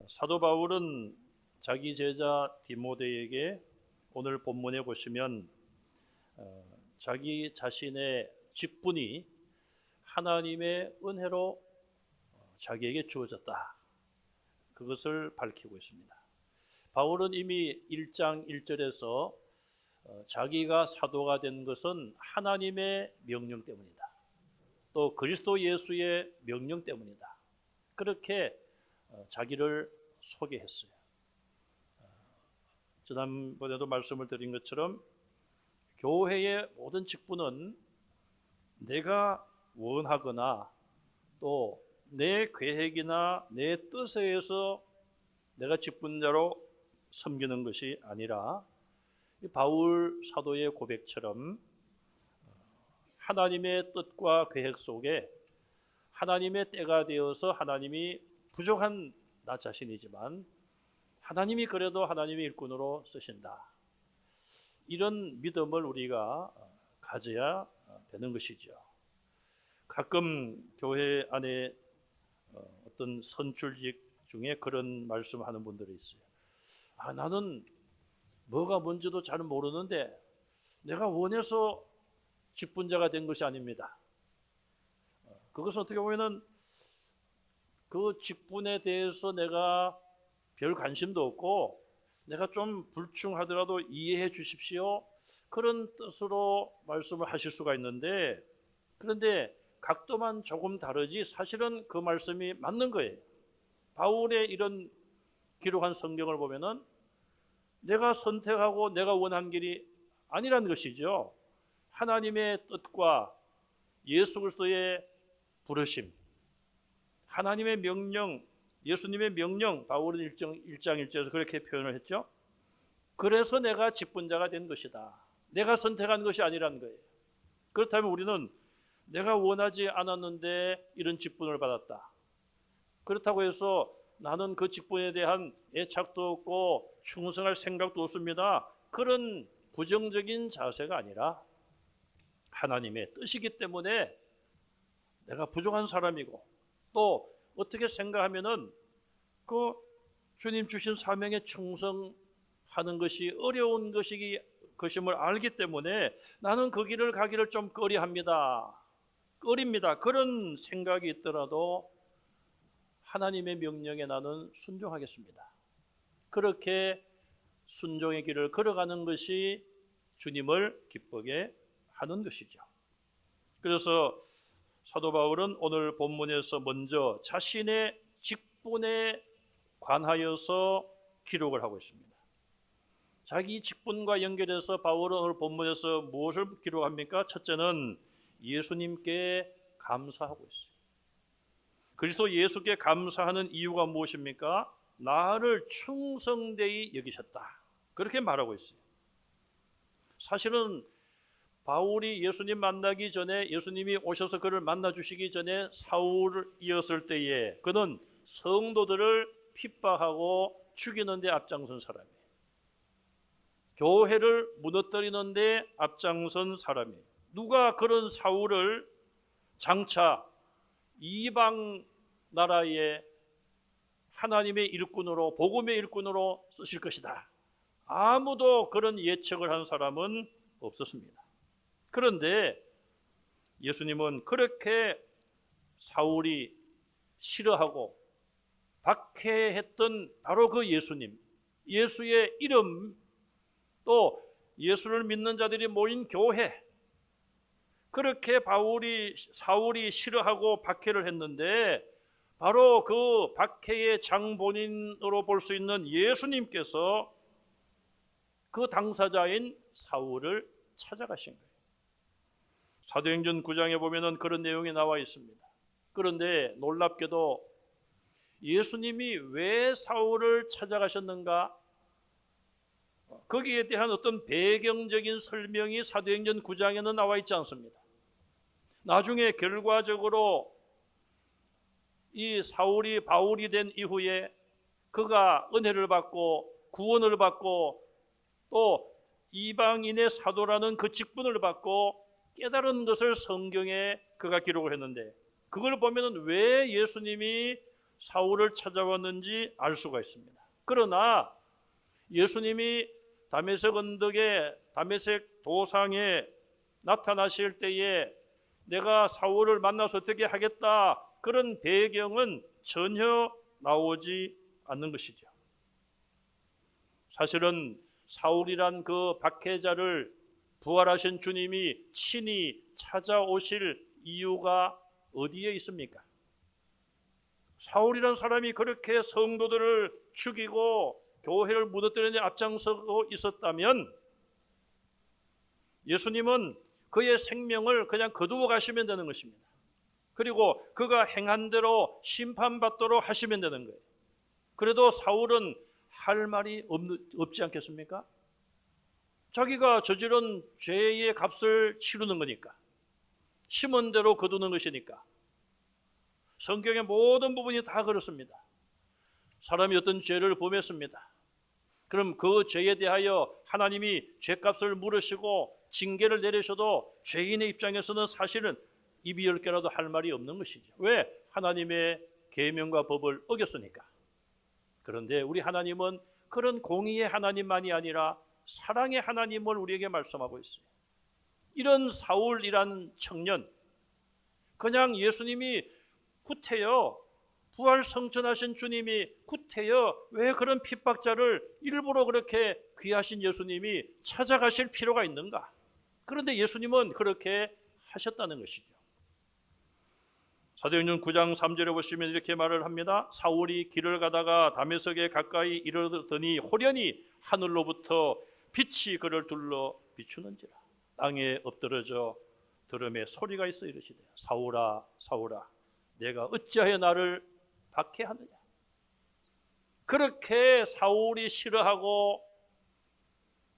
사도 바울은 자기 제자 디모데에게 오늘 본문에 보시면 자기 자신의 직분이 하나님의 은혜로 자기에게 주어졌다. 그것을 밝히고 있습니다. 바울은 이미 1장 1절에서 자기가 사도가 된 것은 하나님의 명령 때문이다. 또 그리스도 예수의 명령 때문이다. 그렇게 자기를 소개했어요. 지난번에도 말씀을 드린 것처럼 교회의 모든 직분은 내가 원하거나 또 내 계획이나 내 뜻에 의해서 내가 직분자로 섬기는 것이 아니라 바울 사도의 고백처럼 하나님의 뜻과 계획 속에 하나님의 때가 되어서 하나님이 부족한 나 자신이지만 하나님이 그래도 하나님의 일꾼으로 쓰신다. 이런 믿음을 우리가 가져야 되는 것이죠. 가끔 교회 안에 어떤 선출직 중에 그런 말씀하는 분들이 있어요. 나는 뭐가 뭔지도 잘 모르는데 내가 원해서 직분자가 된 것이 아닙니다. 그것은 어떻게 보면은 그 직분에 대해서 내가 별 관심도 없고 내가 좀 불충하더라도 이해해 주십시오. 그런 뜻으로 말씀을 하실 수가 있는데, 그런데 각도만 조금 다르지 사실은 그 말씀이 맞는 거예요. 바울의 이런 기록한 성경을 보면은 내가 선택하고 내가 원한 길이 아니란 것이죠. 하나님의 뜻과 예수 그리스도의 부르심, 하나님의 명령, 예수님의 명령, 바울은 1장 1절에서 그렇게 표현을 했죠. 그래서 내가 직분자가 된 것이다. 내가 선택한 것이 아니란 거예요. 그렇다면 우리는 내가 원하지 않았는데 이런 직분을 받았다. 그렇다고 해서 나는 그 직분에 대한 애착도 없고 충성할 생각도 없습니다. 그런 부정적인 자세가 아니라 하나님의 뜻이기 때문에 내가 부족한 사람이고 또 어떻게 생각하면은 그 주님 주신 사명에 충성하는 것이 어려운 것임을 알기 때문에 나는 그 길을 가기를 좀 꺼립니다. 그런 생각이 있더라도 하나님의 명령에 나는 순종하겠습니다. 그렇게 순종의 길을 걸어가는 것이 주님을 기쁘게 하는 것이죠. 그래서 사도 바울은 오늘 본문에서 먼저 자신의 직분에 관하여서 기록을 하고 있습니다. 자기 직분과 연결해서 바울은 오늘 본문에서 무엇을 기록합니까? 첫째는 예수님께 감사하고 있어요. 그리스도 예수께 감사하는 이유가 무엇입니까? 나를 충성되이 여기셨다. 그렇게 말하고 있어요. 사실은 바울이 예수님 만나기 전에, 예수님이 오셔서 그를 만나 주시기 전에 사울이었을 때에 그는 성도들을 핍박하고 죽이는 데 앞장선 사람이에요. 교회를 무너뜨리는 데 앞장선 사람이에요. 누가 그런 사울을 장차 이방 나라의 하나님의 일꾼으로, 복음의 일꾼으로 쓰실 것이다. 아무도 그런 예측을 한 사람은 없었습니다. 그런데 예수님은 그렇게 사울이 싫어하고 박해했던 바로 그 예수님, 예수의 이름, 또 예수를 믿는 자들이 모인 교회, 그렇게 사울이 싫어하고 박해를 했는데 바로 그 박해의 장본인으로 볼 수 있는 예수님께서 그 당사자인 사울을 찾아가신 거예요. 사도행전 9장에 보면은 그런 내용이 나와 있습니다. 그런데 놀랍게도 예수님이 왜 사울을 찾아가셨는가? 거기에 대한 어떤 배경적인 설명이 사도행전 9장에는 나와 있지 않습니다. 나중에 결과적으로 이 사울이 바울이 된 이후에 그가 은혜를 받고 구원을 받고 또 이방인의 사도라는 그 직분을 받고 깨달은 것을 성경에 그가 기록을 했는데, 그걸 보면은 왜 예수님이 사울을 찾아왔는지 알 수가 있습니다. 그러나 예수님이 다메섹 언덕에 다메섹 도상에 나타나실 때에 내가 사울을 만나서 어떻게 하겠다, 그런 배경은 전혀 나오지 않는 것이죠. 사실은 사울이란 그 박해자를 부활하신 주님이 친히 찾아오실 이유가 어디에 있습니까? 사울이란 사람이 그렇게 성도들을 죽이고 교회를 무너뜨리는 데 앞장서고 있었다면 예수님은 그의 생명을 그냥 거두어 가시면 되는 것입니다. 그리고 그가 행한 대로 심판받도록 하시면 되는 거예요. 그래도 사울은 할 말이 없지 않겠습니까? 자기가 저지른 죄의 값을 치르는 거니까, 심은 대로 거두는 것이니까. 성경의 모든 부분이 다 그렇습니다. 사람이 어떤 죄를 범했습니다. 그럼 그 죄에 대하여 하나님이 죄값을 물으시고 징계를 내리셔도 죄인의 입장에서는 사실은 입이 10개라도 할 말이 없는 것이죠. 왜? 하나님의 계명과 법을 어겼으니까. 그런데 우리 하나님은 그런 공의의 하나님만이 아니라 사랑의 하나님을 우리에게 말씀하고 있어요. 이런 사울이란 청년, 그냥 예수님이 구태여 부활 성천하신 주님이 구태여 왜 그런 핍박자를 일부러 그렇게 귀하신 예수님이 찾아가실 필요가 있는가? 그런데 예수님은 그렇게 하셨다는 것이죠. 사도행전 9장 3절에 보시면 이렇게 말을 합니다. 사울이 길을 가다가 다메섹에 가까이 이르더니 호련히 하늘로부터 빛이 그를 둘러 비추는지라. 땅에 엎드러져 들음에 소리가 있어 이르시되 사울아 사울아 내가 어찌하여 나를 박해하느냐. 그렇게 사울이 싫어하고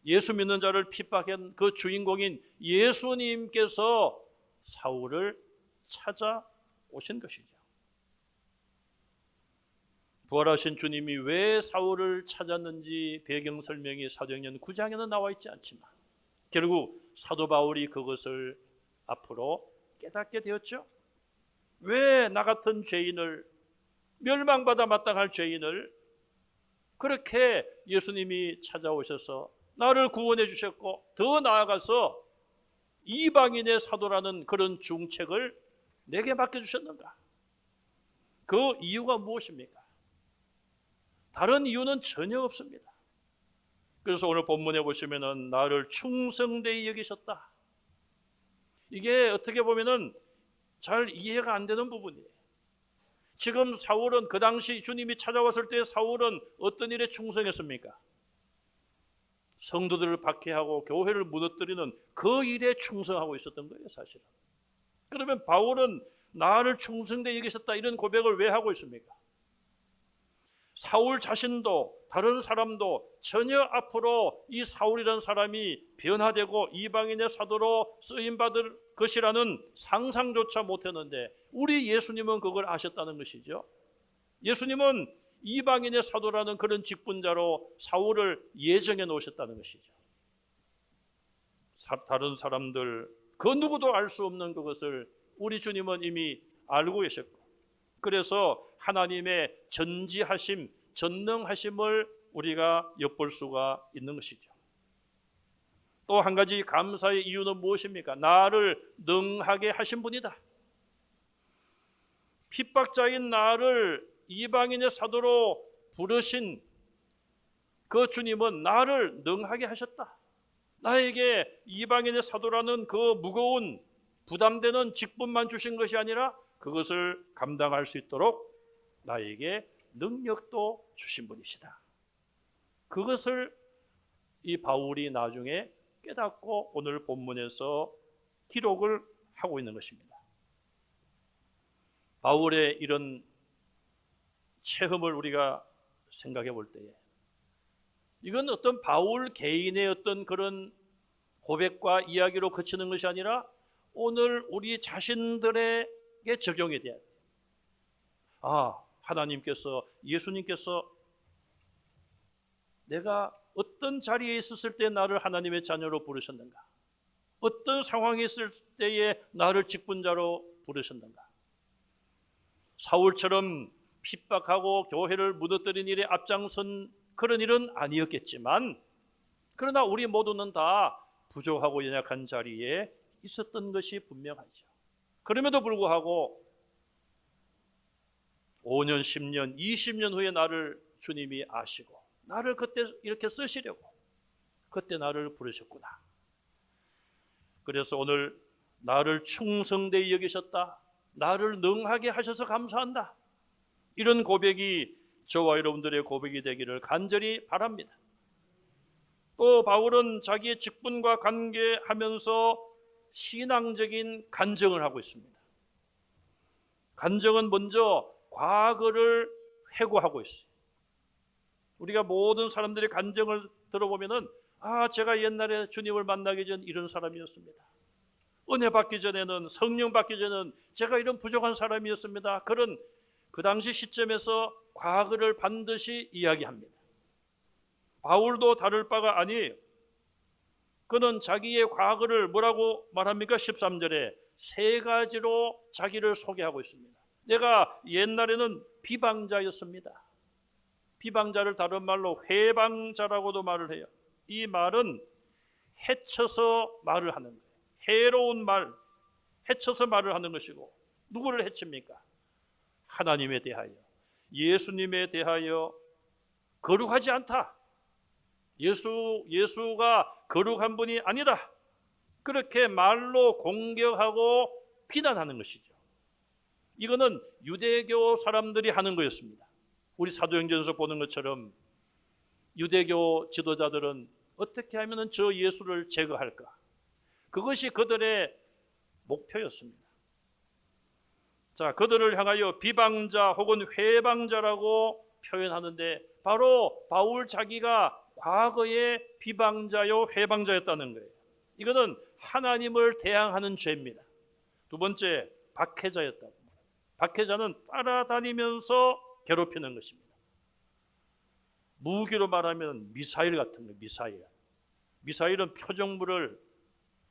예수 믿는 자를 핍박한 그 주인공인 예수님께서 사울을 찾아오신 것이죠. 부활하신 주님이 왜 사울을 찾았는지 배경 설명이 사도행전 9장에는 나와 있지 않지만 결국 사도 바울이 그것을 앞으로 깨닫게 되었죠. 왜 나 같은 죄인을, 멸망받아 마땅할 죄인을 그렇게 예수님이 찾아오셔서 나를 구원해 주셨고 더 나아가서 이방인의 사도라는 그런 중책을 내게 맡겨주셨는가? 그 이유가 무엇입니까? 다른 이유는 전혀 없습니다. 그래서 오늘 본문에 보시면은 나를 충성되이 여기셨다. 이게 어떻게 보면은 잘 이해가 안 되는 부분이에요. 지금 사울은 그 당시 주님이 찾아왔을 때 사울은 어떤 일에 충성했습니까? 성도들을 박해하고 교회를 무너뜨리는 그 일에 충성하고 있었던 거예요, 사실은. 그러면 바울은 나를 충성되이 여기셨다 이런 고백을 왜 하고 있습니까? 사울 자신도 다른 사람도 전혀 앞으로 이 사울이라는 사람이 변화되고 이방인의 사도로 쓰임받을 것이라는 상상조차 못했는데 우리 예수님은 그걸 아셨다는 것이죠. 예수님은 이방인의 사도라는 그런 직분자로 사울을 예정해 놓으셨다는 것이죠. 다른 사람들 그 누구도 알 수 없는 그것을 우리 주님은 이미 알고 계셨고 그래서 하나님의 전지하심, 전능하심을 우리가 엿볼 수가 있는 것이죠. 또 한 가지 감사의 이유는 무엇입니까? 나를 능하게 하신 분이다. 핍박자인 나를 이방인의 사도로 부르신 그 주님은 나를 능하게 하셨다. 나에게 이방인의 사도라는 그 무거운 부담되는 직분만 주신 것이 아니라 그것을 감당할 수 있도록 나에게 능력도 주신 분이시다. 그것을 이 바울이 나중에 깨닫고 오늘 본문에서 기록을 하고 있는 것입니다. 바울의 이런 체험을 우리가 생각해 볼 때에 이건 어떤 바울 개인의 어떤 그런 고백과 이야기로 그치는 것이 아니라 오늘 우리 자신들에게 적용이 돼야 돼요. 하나님께서, 예수님께서 내가 어떤 자리에 있었을 때 나를 하나님의 자녀로 부르셨는가? 어떤 상황에 있을 때에 나를 직분자로 부르셨는가? 사울처럼 핍박하고 교회를 무너뜨린 일에 앞장선 그런 일은 아니었겠지만, 그러나 우리 모두는 다 부족하고 연약한 자리에 있었던 것이 분명하죠. 그럼에도 불구하고 5년, 10년, 20년 후에 나를 주님이 아시고 나를 그때 이렇게 쓰시려고 그때 나를 부르셨구나. 그래서 오늘 나를 충성되이 여기셨다, 나를 능하게 하셔서 감사한다, 이런 고백이 저와 여러분들의 고백이 되기를 간절히 바랍니다. 또 바울은 자기의 직분과 관계하면서 신앙적인 간증을 하고 있습니다. 간증은 먼저 과거를 회고하고 있어요. 우리가 모든 사람들의 간증을 들어보면은 제가 옛날에 주님을 만나기 전 이런 사람이었습니다. 은혜 받기 전에는, 성령 받기 전에는 제가 이런 부족한 사람이었습니다. 그런 그 당시 시점에서 과거를 반드시 이야기합니다. 바울도 다를 바가 아니에요. 그는 자기의 과거를 뭐라고 말합니까? 13절에 세 가지로 자기를 소개하고 있습니다. 내가 옛날에는 비방자였습니다. 비방자를 다른 말로 회방자라고도 말을 해요. 이 말은 해쳐서 말을 하는 거예요. 해로운 말, 해쳐서 말을 하는 것이고, 누구를 해칩니까? 하나님에 대하여, 예수님에 대하여 거룩하지 않다, 예수가 거룩한 분이 아니다, 그렇게 말로 공격하고 비난하는 것이죠. 이거는 유대교 사람들이 하는 거였습니다. 우리 사도행전에서 보는 것처럼 유대교 지도자들은 어떻게 하면 저 예수를 제거할까, 그것이 그들의 목표였습니다. 자, 그들을 향하여 비방자 혹은 회방자라고 표현하는데, 바로 바울 자기가 과거에 비방자요 회방자였다는 거예요. 이거는 하나님을 대항하는 죄입니다. 두 번째, 박해자였다. 박해자는 따라다니면서 괴롭히는 것입니다. 무기로 말하면 미사일 같은 거예요. 미사일은 표적물을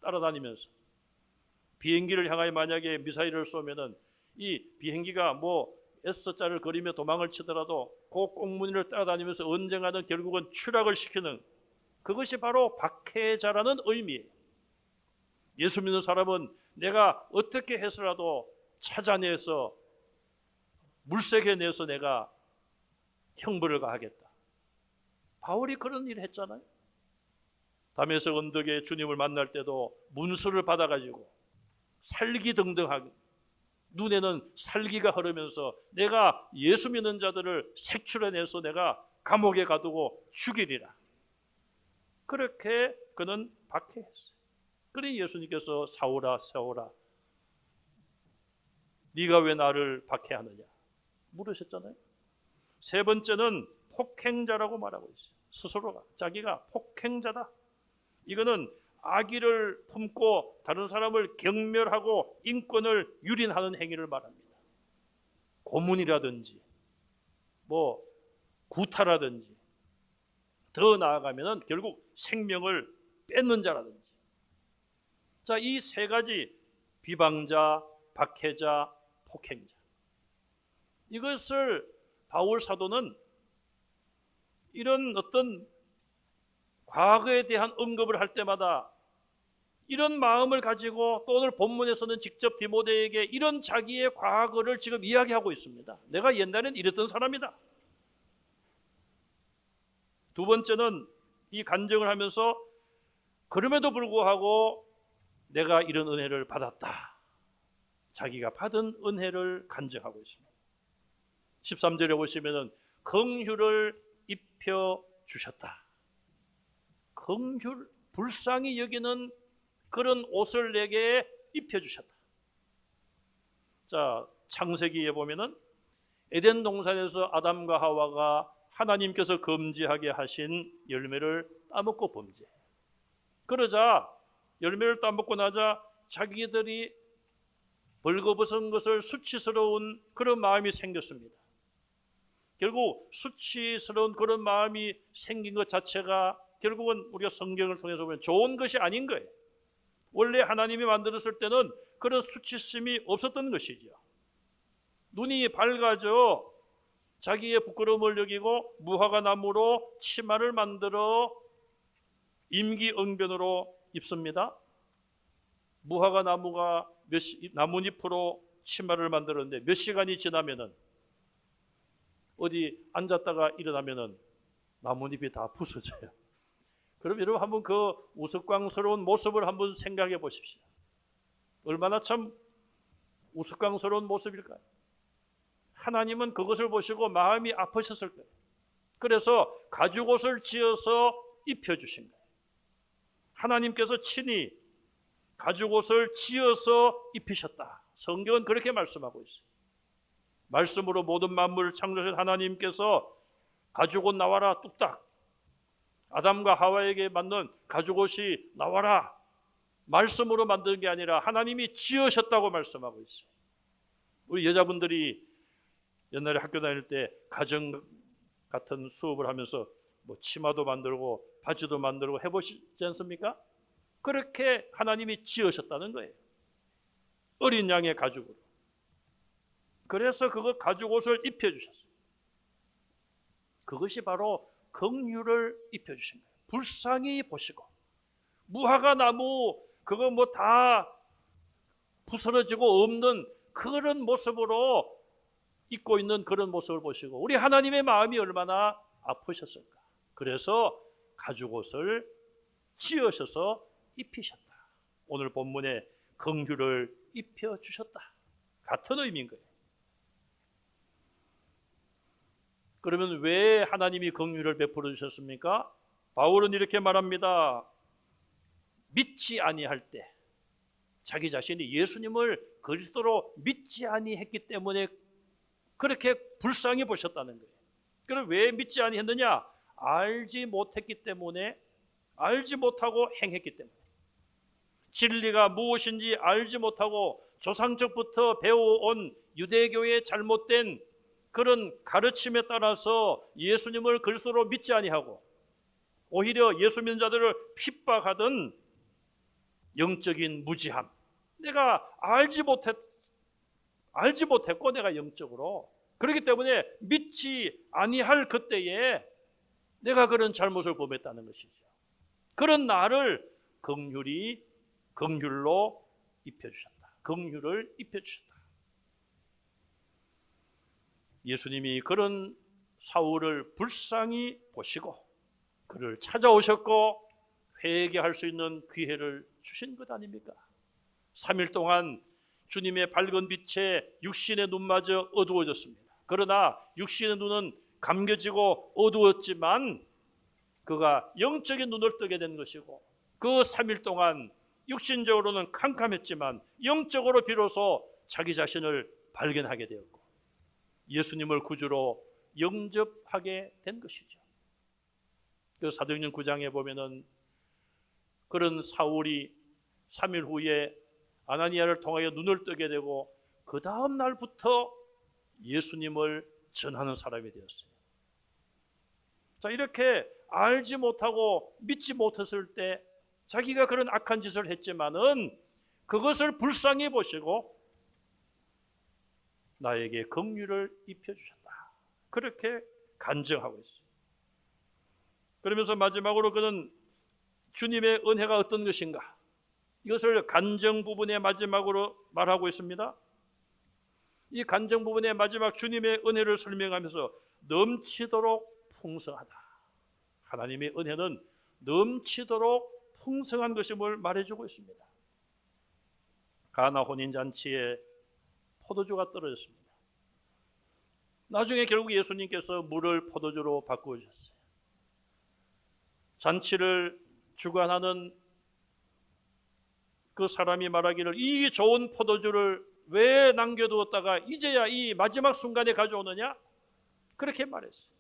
따라다니면서, 비행기를 향하여 만약에 미사일을 쏘면은 이 비행기가 S자를 그리며 도망을 치더라도 그 꽁무니를 따라다니면서 언젠가는 결국은 추락을 시키는, 그것이 바로 박해자라는 의미예요. 예수 믿는 사람은 내가 어떻게 해서라도 찾아내서 물색해내서 내가 형벌을 가하겠다. 바울이 그런 일을 했잖아요. 다메섹 언덕에 주님을 만날 때도 문서를 받아가지고 살기등등하게, 눈에는 살기가 흐르면서 내가 예수 믿는 자들을 색출해내서 내가 감옥에 가두고 죽이리라, 그렇게 그는 박해했어요. 그러니 예수님께서 사울아 사울아 네가 왜 나를 박해하느냐 물으셨잖아요. 세 번째는 폭행자라고 말하고 있어요. 스스로가 자기가 폭행자다. 이거는 악의를 품고 다른 사람을 경멸하고 인권을 유린하는 행위를 말합니다. 고문이라든지 구타라든지, 더 나아가면은 결국 생명을 뺏는 자라든지. 자, 이 세 가지, 비방자, 박해자, 폭행자, 이것을 바울 사도는 이런 어떤 과거에 대한 언급을 할 때마다 이런 마음을 가지고, 또 오늘 본문에서는 직접 디모데에게 이런 자기의 과거를 지금 이야기하고 있습니다. 내가 옛날엔 이랬던 사람이다. 두 번째는 이 간증을 하면서 그럼에도 불구하고 내가 이런 은혜를 받았다, 자기가 받은 은혜를 간증하고 있습니다. 13절에 보시면은 긍휼을 입혀 주셨다. 긍휼, 불쌍히 여기는 그런 옷을 내게 입혀 주셨다. 자, 창세기에 보면은 에덴 동산에서 아담과 하와가 하나님께서 금지하게 하신 열매를 따먹고 범죄. 그러자 열매를 따먹고 나자 자기들이 벌거벗은 것을 수치스러운 그런 마음이 생겼습니다. 결국 수치스러운 그런 마음이 생긴 것 자체가 결국은 우리가 성경을 통해서 보면 좋은 것이 아닌 거예요. 원래 하나님이 만들었을 때는 그런 수치심이 없었던 것이죠. 눈이 밝아져 자기의 부끄러움을 여기고 무화과 나무로 치마를 만들어 임기응변으로 입습니다. 무화과 나무가 나뭇잎으로 치마를 만들었는데 몇 시간이 지나면은 어디 앉았다가 일어나면은 나뭇잎이 다 부서져요. 그럼 여러분 한번 그 우스꽝스러운 모습을 한번 생각해 보십시오. 얼마나 참 우스꽝스러운 모습일까요? 하나님은 그것을 보시고 마음이 아프셨을 거예요. 그래서 가죽옷을 지어서 입혀주신 거예요. 하나님께서 친히 가죽옷을 지어서 입히셨다. 성경은 그렇게 말씀하고 있어요. 말씀으로 모든 만물을 창조하신 하나님께서 가죽옷 나와라 뚝딱, 아담과 하와에게 맞는 가죽옷이 나와라, 말씀으로 만든 게 아니라 하나님이 지으셨다고 말씀하고 있어요. 우리 여자분들이 옛날에 학교 다닐 때 가정 같은 수업을 하면서 뭐 치마도 만들고 바지도 만들고 해보시지 않습니까? 그렇게 하나님이 지으셨다는 거예요. 어린 양의 가죽으로. 그래서 그거 가죽옷을 입혀주셨어요. 그것이 바로 긍휼을 입혀주신 거예요. 불쌍히 보시고, 무화과 나무 그거 뭐 다 부스러지고 없는 그런 모습으로 입고 있는 그런 모습을 보시고 우리 하나님의 마음이 얼마나 아프셨을까. 그래서 가죽옷을 지으셔서 입히셨다. 오늘 본문에 긍휼을 입혀주셨다. 같은 의미인 거예요. 그러면 왜 하나님이 긍휼을 베풀어 주셨습니까? 바울은 이렇게 말합니다. 믿지 아니할 때 자기 자신이 예수님을 그리스도로 믿지 아니했기 때문에 그렇게 불쌍히 보셨다는 거예요. 그럼 왜 믿지 아니했느냐? 알지 못했기 때문에, 알지 못하고 행했기 때문에. 진리가 무엇인지 알지 못하고 조상적부터 배워온 유대교의 잘못된 그런 가르침에 따라서 예수님을 그리스도로 믿지 아니하고 오히려 예수 믿는 자들을 핍박하던 영적인 무지함. 내가 알지 못했고 내가 영적으로 그렇기 때문에 믿지 아니할 그때에 내가 그런 잘못을 범했다는 것이죠. 그런 나를 긍휼로 입혀주셨다. 긍휼을 입혀주셨다. 예수님이 그런 사울을 불쌍히 보시고 그를 찾아오셨고 회개할 수 있는 기회를 주신 것 아닙니까? 3일 동안 주님의 밝은 빛에 육신의 눈마저 어두워졌습니다. 그러나 육신의 눈은 감겨지고 어두웠지만 그가 영적인 눈을 뜨게 된 것이고 그 3일 동안 육신적으로는 캄캄했지만 영적으로 비로소 자기 자신을 발견하게 되었고 예수님을 구주로 영접하게 된 것이죠. 그 사도행전 9장에 보면은 그런 사울이 3일 후에 아나니아를 통하여 눈을 뜨게 되고 그 다음 날부터 예수님을 전하는 사람이 되었어요. 자, 이렇게 알지 못하고 믿지 못했을 때 자기가 그런 악한 짓을 했지만은 그것을 불쌍히 보시고 나에게 긍휼을 입혀주셨다. 그렇게 간증하고 있어요. 그러면서 마지막으로 그는 주님의 은혜가 어떤 것인가? 이것을 간증 부분의 마지막으로 말하고 있습니다. 이 간증 부분의 마지막 주님의 은혜를 설명하면서 넘치도록 풍성하다. 하나님의 은혜는 넘치도록 풍성한 것임을 말해주고 있습니다. 가나 혼인잔치에 포도주가 떨어졌습니다. 나중에 결국 예수님께서 물을 포도주로 바꾸어 주셨어요. 잔치를 주관하는 그 사람이 말하기를 이 좋은 포도주를 왜 남겨두었다가 이제야 이 마지막 순간에 가져오느냐? 그렇게 말했어요.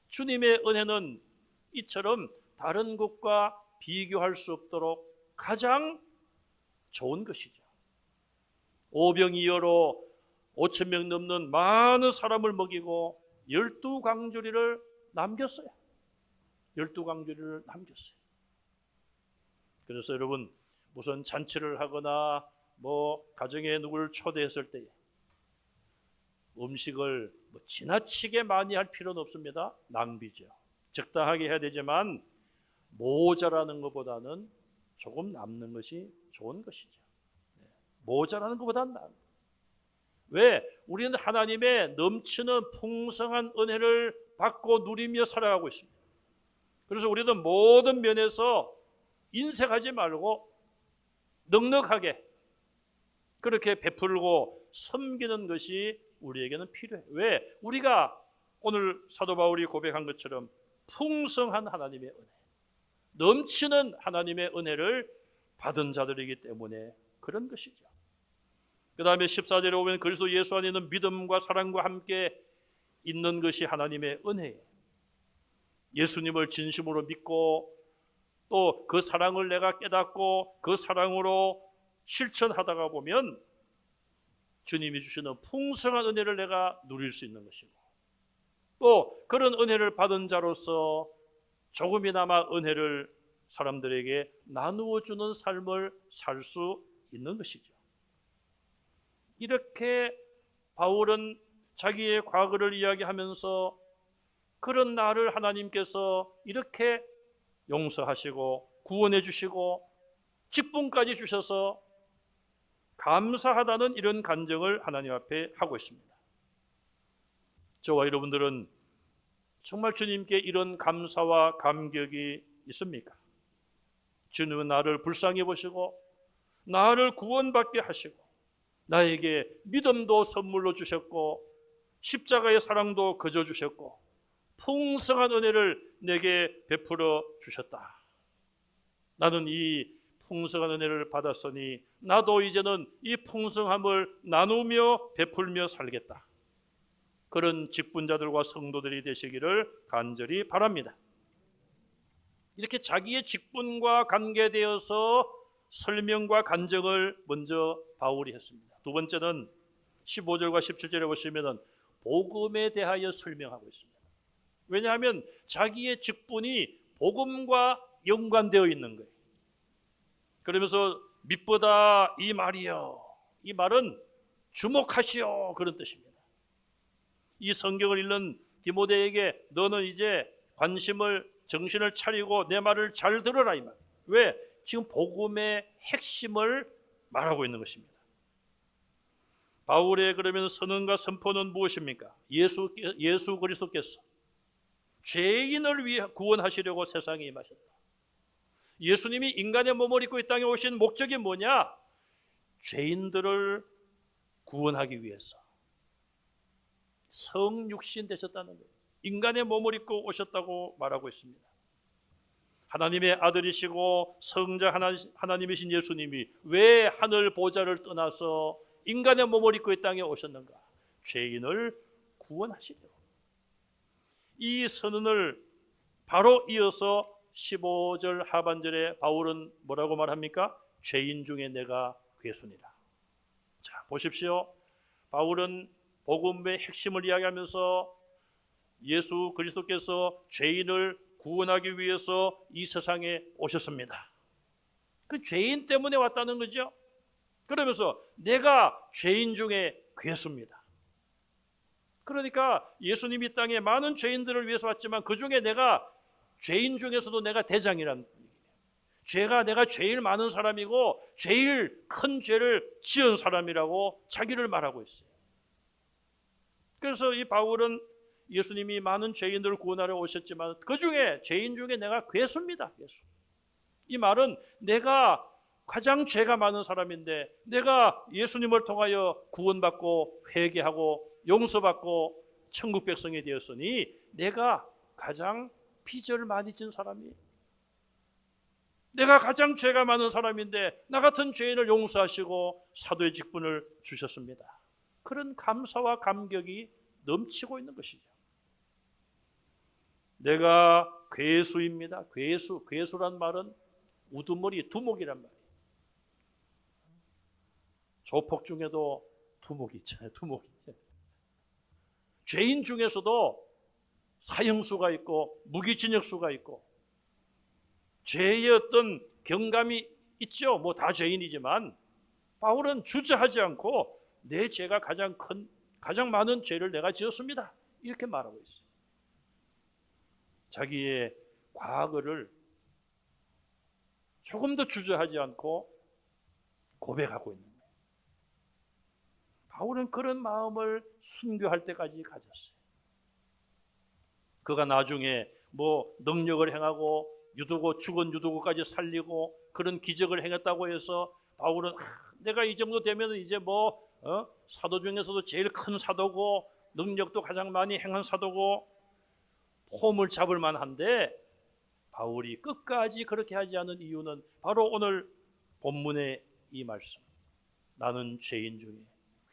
주님의 은혜는 이처럼 다른 것과 비교할 수 없도록 가장 좋은 것이죠. 오병이어로 5,000명 넘는 많은 사람을 먹이고 12광주리를 남겼어요. 12광주리를 남겼어요. 그래서 여러분 무슨 잔치를 하거나 뭐 가정에 누구를 초대했을 때에 음식을 지나치게 많이 할 필요는 없습니다. 낭비죠. 적당하게 해야 되지만 모자라는 것보다는 조금 남는 것이 좋은 것이죠. 모자라는 것보다는 나은. 왜? 우리는 하나님의 넘치는 풍성한 은혜를 받고 누리며 살아가고 있습니다. 그래서 우리는 모든 면에서 인색하지 말고 넉넉하게 그렇게 베풀고 섬기는 것이 우리에게는 필요해. 왜? 우리가 오늘 사도 바울이 고백한 것처럼 풍성한 하나님의 은혜, 넘치는 하나님의 은혜를 받은 자들이기 때문에 그런 것이죠. 그 다음에 14절에 보면 그리스도 예수 안에 있는 믿음과 사랑과 함께 있는 것이 하나님의 은혜예요. 예수님을 진심으로 믿고 또 그 사랑을 내가 깨닫고 그 사랑으로 실천하다가 보면 주님이 주시는 풍성한 은혜를 내가 누릴 수 있는 것이고, 또 그런 은혜를 받은 자로서 조금이나마 은혜를 사람들에게 나누어 주는 삶을 살 수 있는 것이죠. 이렇게 바울은 자기의 과거를 이야기하면서 그런 나를 하나님께서 이렇게 용서하시고 구원해 주시고 직분까지 주셔서 감사하다는 이런 간증을 하나님 앞에 하고 있습니다. 저와 여러분들은 정말 주님께 이런 감사와 감격이 있습니까? 주님은 나를 불쌍히 보시고 나를 구원받게 하시고 나에게 믿음도 선물로 주셨고 십자가의 사랑도 거저 주셨고 풍성한 은혜를 내게 베풀어 주셨다. 나는 이 풍성한 은혜를 받았으니 나도 이제는 이 풍성함을 나누며 베풀며 살겠다. 그런 직분자들과 성도들이 되시기를 간절히 바랍니다. 이렇게 자기의 직분과 관계되어서 설명과 간증을 먼저 바울이 했습니다. 두 번째는 15절과 17절에 보시면 복음에 대하여 설명하고 있습니다. 왜냐하면 자기의 직분이 복음과 연관되어 있는 거예요. 그러면서 믿보다 이 말이요, 이 말은 주목하시오, 그런 뜻입니다. 이 성경을 읽는 디모데에게 너는 이제 정신을 차리고 내 말을 잘 들어라, 이 말. 왜? 지금 복음의 핵심을 말하고 있는 것입니다. 바울의 그러면 선언과 선포는 무엇입니까? 예수 그리스도께서 죄인을 위해 구원하시려고 세상에 임하셨다. 예수님이 인간의 몸을 입고 이 땅에 오신 목적이 뭐냐? 죄인들을 구원하기 위해서 성육신 되셨다는 거예요. 인간의 몸을 입고 오셨다고 말하고 있습니다. 하나님의 아들이시고 성자 하나님이신 예수님이 왜 하늘 보좌를 떠나서 인간의 몸을 입고 이 땅에 오셨는가? 죄인을 구원하시려고. 이 선언을 바로 이어서 15절 하반절에 바울은 뭐라고 말합니까? 죄인 중에 내가 괴순이라. 자, 보십시오. 바울은 복음의 핵심을 이야기하면서 예수 그리스도께서 죄인을 구원하기 위해서 이 세상에 오셨습니다. 그 죄인 때문에 왔다는 거죠. 그러면서 내가 죄인 중에 괴수입니다. 그러니까 예수님이 이 땅에 많은 죄인들을 위해서 왔지만 그 중에 내가 죄인 중에서도 내가 대장이라는 얘기예요. 내가 제일 많은 사람이고 제일 큰 죄를 지은 사람이라고 자기를 말하고 있어요. 그래서 이 바울은 예수님이 많은 죄인들을 구원하러 오셨지만 그 중에 죄인 중에 내가 괴수입니다. 괴수. 이 말은 내가 가장 죄가 많은 사람인데 내가 예수님을 통하여 구원받고 회개하고 용서받고 천국 백성이 되었으니 내가 가장 빚을 많이 진 사람이에요. 내가 가장 죄가 많은 사람인데 나 같은 죄인을 용서하시고 사도의 직분을 주셨습니다. 그런 감사와 감격이 넘치고 있는 것이죠. 내가 괴수입니다. 괴수란 말은 우두머리, 두목이란 말이에요. 조폭 중에도 두목이 있잖아요. 두목이. 죄인 중에서도 사형수가 있고 무기징역수가 있고 죄의 어떤 경감이 있죠. 뭐 다 죄인이지만 바울은 주저하지 않고 내 죄가 가장 큰 가장 많은 죄를 내가 지었습니다. 이렇게 말하고 있어요. 자기의 과거를 조금도 주저하지 않고 고백하고 있는 거예요. 바울은 그런 마음을 순교할 때까지 가졌어요. 그가 나중에 뭐 능력을 행하고 죽은 유두고까지 살리고 그런 기적을 행했다고 해서 바울은 내가 이 정도 되면 이제 사도 중에서도 제일 큰 사도고 능력도 가장 많이 행한 사도고 폼을 잡을 만한데, 바울이 끝까지 그렇게 하지 않은 이유는 바로 오늘 본문의 이 말씀, 나는 죄인 중에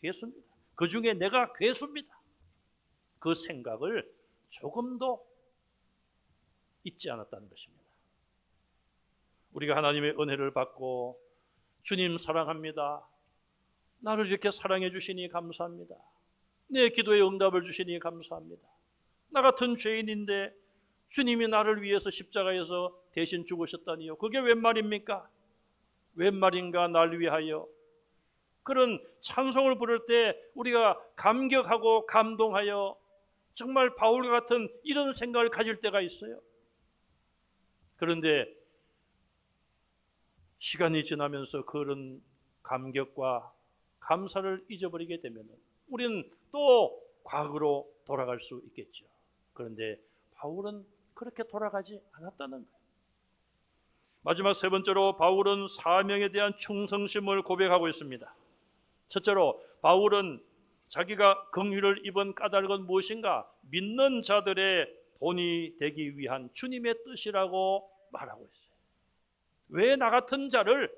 괴수입니다. 그 중에 내가 괴수입니다. 그 생각을 조금도 잊지 않았다는 것입니다. 우리가 하나님의 은혜를 받고 주님 사랑합니다, 나를 이렇게 사랑해 주시니 감사합니다, 내 기도에 응답을 주시니 감사합니다, 나 같은 죄인인데 주님이 나를 위해서 십자가에서 대신 죽으셨다니요, 그게 웬 말입니까? 웬 말인가 날 위하여. 그런 찬송을 부를 때 우리가 감격하고 감동하여 정말 바울과 같은 이런 생각을 가질 때가 있어요. 그런데 시간이 지나면서 그런 감격과 감사를 잊어버리게 되면 우리는 또 과거로 돌아갈 수 있겠죠. 그런데 바울은 그렇게 돌아가지 않았다는 거예요. 마지막 세 번째로 바울은 사명에 대한 충성심을 고백하고 있습니다. 첫째로 바울은 자기가 긍휼을 입은 까닭은 무엇인가? 믿는 자들의 본이 되기 위한 주님의 뜻이라고 말하고 있어요. 왜 나 같은 자를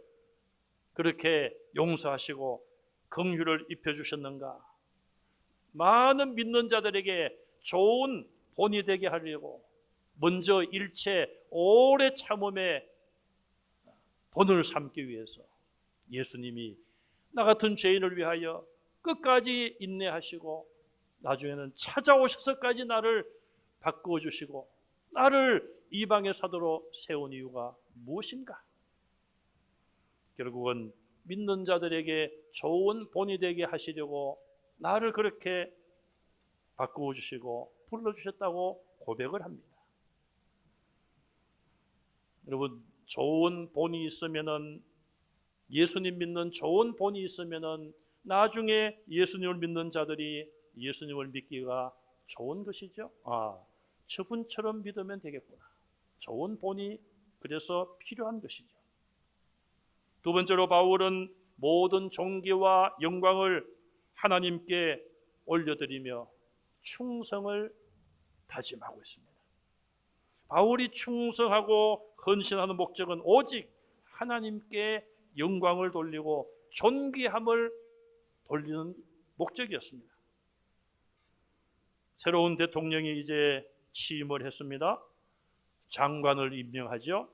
그렇게 용서하시고 긍휼을 입혀주셨는가? 많은 믿는 자들에게 좋은 본이 되게 하려고 먼저 일체 오래 참음의 본을 삼기 위해서 예수님이 나 같은 죄인을 위하여 끝까지 인내하시고 나중에는 찾아오셔서까지 나를 바꾸어 주시고 나를 이방의 사도로 세운 이유가 무엇인가? 결국은 믿는 자들에게 좋은 본이 되게 하시려고 나를 그렇게 바꾸어 주시고 불러주셨다고 고백을 합니다. 여러분, 좋은 본이 있으면은, 예수님 믿는 좋은 본이 있으면은 나중에 예수님을 믿는 자들이 예수님을 믿기가 좋은 것이죠. 저분처럼 믿으면 되겠구나. 좋은 본이 그래서 필요한 것이죠. 두 번째로 바울은 모든 존귀와 영광을 하나님께 올려드리며 충성을 다짐하고 있습니다. 바울이 충성하고 헌신하는 목적은 오직 하나님께 영광을 돌리고 존귀함을 돌리는 목적이었습니다. 새로운 대통령이 이제 취임을 했습니다. 장관을 임명하죠.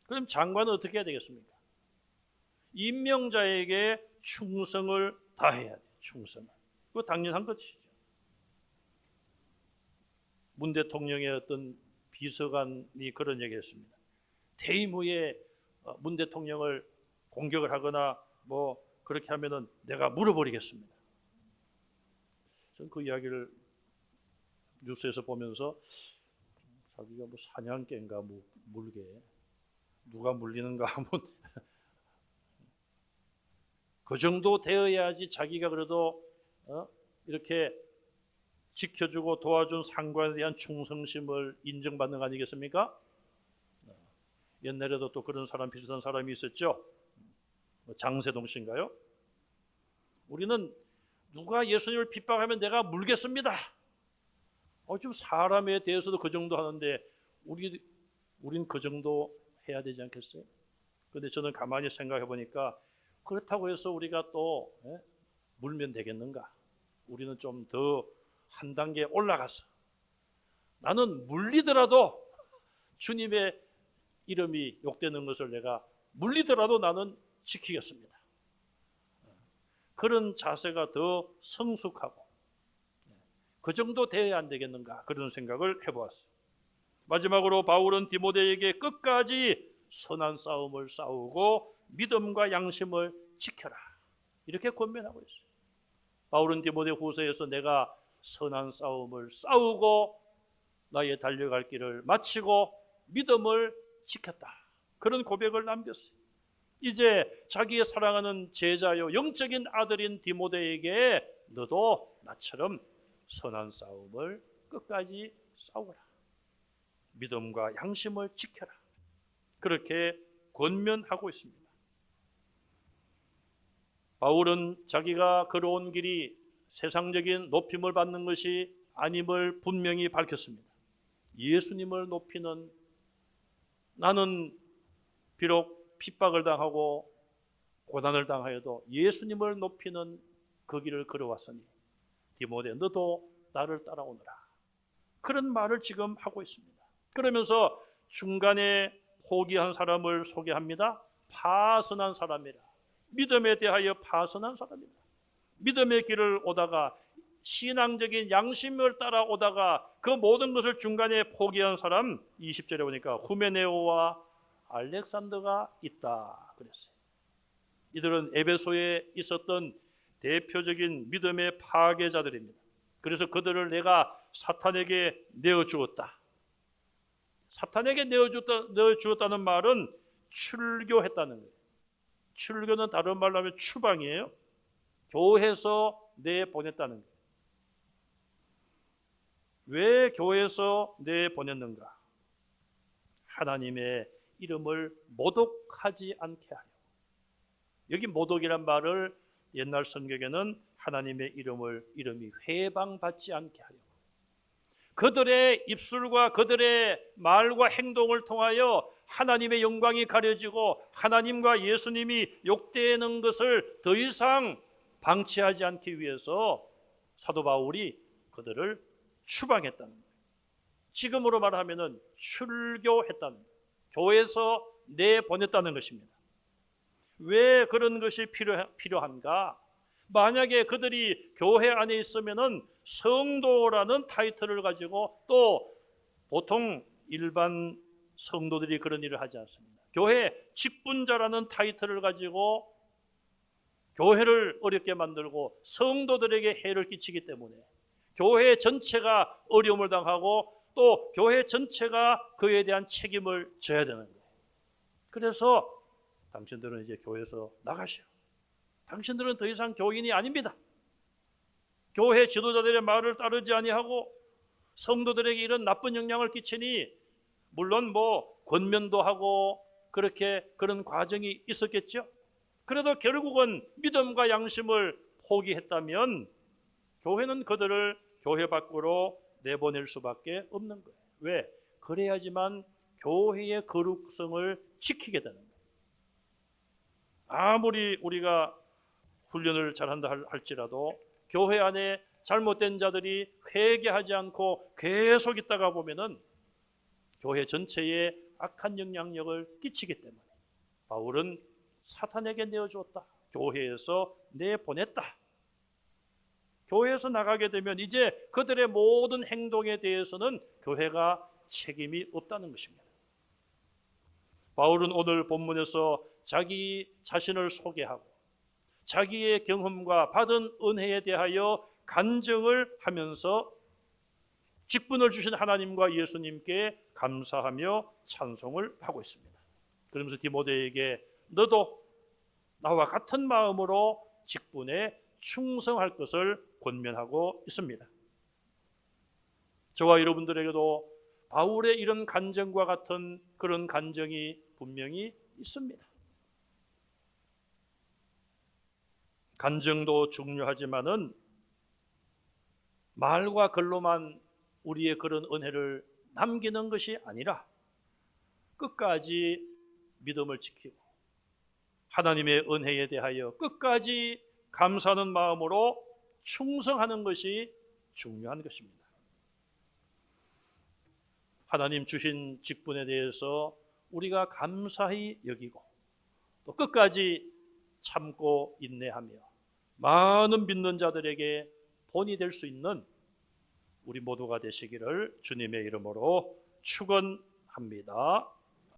그럼 장관은 어떻게 해야 되겠습니까? 임명자에게 충성을 다해야 돼요. 충성을. 그거 당연한 것이죠. 문 대통령의 어떤 비서관이 그런 얘기했습니다. 퇴임 후에 문 대통령을 공격을 하거나 그렇게 하면은 내가 물어버리겠습니다. 저는 그 이야기를 뉴스에서 보면서 자기가 사냥개인가 물개 누가 물리는가 하면 그 정도 되어야지 자기가 그래도 이렇게 지켜주고 도와준 상관에 대한 충성심을 인정받는 거 아니겠습니까? 옛날에도 또 그런 사람, 비슷한 사람이 있었죠. 장세동 씨인가요? 우리는 누가 예수님을 핍박하면 내가 물겠습니다. 좀 사람에 대해서도 그 정도 하는데 우린 그 정도 해야 되지 않겠어요? 그런데 저는 가만히 생각해 보니까 그렇다고 해서 우리가 또 물면 되겠는가? 우리는 좀 더 한 단계 올라가서 나는 물리더라도 주님의 이름이 욕되는 것을 내가 물리더라도 나는 지키겠습니다. 그런 자세가 더 성숙하고 그 정도 되어야 안 되겠는가, 그런 생각을 해보았어요. 마지막으로 바울은 디모데에게 끝까지 선한 싸움을 싸우고 믿음과 양심을 지켜라, 이렇게 권면하고 있어요. 바울은 디모데후서에서 내가 선한 싸움을 싸우고 나의 달려갈 길을 마치고 믿음을 지켰다, 그런 고백을 남겼어요. 이제 자기의 사랑하는 제자요 영적인 아들인 디모데에게 너도 나처럼 선한 싸움을 끝까지 싸우라, 믿음과 양심을 지켜라, 그렇게 권면하고 있습니다. 바울은 자기가 걸어온 길이 세상적인 높임을 받는 것이 아님을 분명히 밝혔습니다. 예수님을 높이는, 나는 비록 핍박을 당하고 고난을 당하여도 예수님을 높이는 그 길을 걸어왔으니 디모데 너도 나를 따라오너라, 그런 말을 지금 하고 있습니다. 그러면서 중간에 포기한 사람을 소개합니다. 파선한 사람이라, 믿음에 대하여 파선한 사람이다. 믿음의 길을 오다가 신앙적인 양심을 따라오다가 그 모든 것을 중간에 포기한 사람, 20절에 보니까 후메네오와 알렉산더가 있다 그랬어요. 이들은 에베소에 있었던 대표적인 믿음의 파괴자들입니다. 그래서 그들을 내가 사탄에게 내어주었다. 사탄에게 내어주었다는 말은 출교했다는 거예요. 출교는 다른 말로 하면 추방이에요. 교회에서 내보냈다는 거예요. 왜 교회에서 내보냈는가? 하나님의 이름을 모독하지 않게 하려. 여기 모독이란 말을 옛날 성경에는 하나님의 이름이 회방받지 않게 하려. 그들의 입술과 그들의 말과 행동을 통하여 하나님의 영광이 가려지고 하나님과 예수님이 욕되는 것을 더 이상 방치하지 않기 위해서 사도 바울이 그들을 추방했다는 거예요. 지금으로 말하면 출교했다는 거예요. 교회에서 내보냈다는 것입니다. 왜 그런 것이 필요한가? 만약에 그들이 교회 안에 있으면은 성도라는 타이틀을 가지고, 또 보통 일반 성도들이 그런 일을 하지 않습니다. 교회 직분자라는 타이틀을 가지고 교회를 어렵게 만들고 성도들에게 해를 끼치기 때문에 교회 전체가 어려움을 당하고 또 교회 전체가 그에 대한 책임을 져야 되는 거예요. 그래서 당신들은 이제 교회에서 나가시오. 당신들은 더 이상 교인이 아닙니다. 교회 지도자들의 말을 따르지 아니하고 성도들에게 이런 나쁜 영향을 끼치니, 물론 권면도 하고 그런 과정이 있었겠죠. 그래도 결국은 믿음과 양심을 포기했다면 교회는 그들을 교회 밖으로 내보낼 수밖에 없는 거예요. 왜? 그래야지만 교회의 거룩성을 지키게 되는 거예요. 아무리 우리가 훈련을 잘한다 할지라도 교회 안에 잘못된 자들이 회개하지 않고 계속 있다가 보면은 교회 전체에 악한 영향력을 끼치기 때문에 바울은 사탄에게 내어주었다. 교회에서 내보냈다. 교회에서 나가게 되면 이제 그들의 모든 행동에 대해서는 교회가 책임이 없다는 것입니다. 바울은 오늘 본문에서 자기 자신을 소개하고 자기의 경험과 받은 은혜에 대하여 간증을 하면서 직분을 주신 하나님과 예수님께 감사하며 찬송을 하고 있습니다. 그러면서 디모데에게 너도 나와 같은 마음으로 직분에 충성할 것을 권면하고 있습니다. 저와 여러분들에게도 바울의 이런 간증과 같은 그런 간증이 분명히 있습니다. 간증도 중요하지만은 말과 글로만 우리의 그런 은혜를 남기는 것이 아니라 끝까지 믿음을 지키고 하나님의 은혜에 대하여 끝까지 감사하는 마음으로 충성하는 것이 중요한 것입니다. 하나님 주신 직분에 대해서 우리가 감사히 여기고 또 끝까지 참고 인내하며 많은 믿는 자들에게 본이 될 수 있는 우리 모두가 되시기를 주님의 이름으로 축원합니다.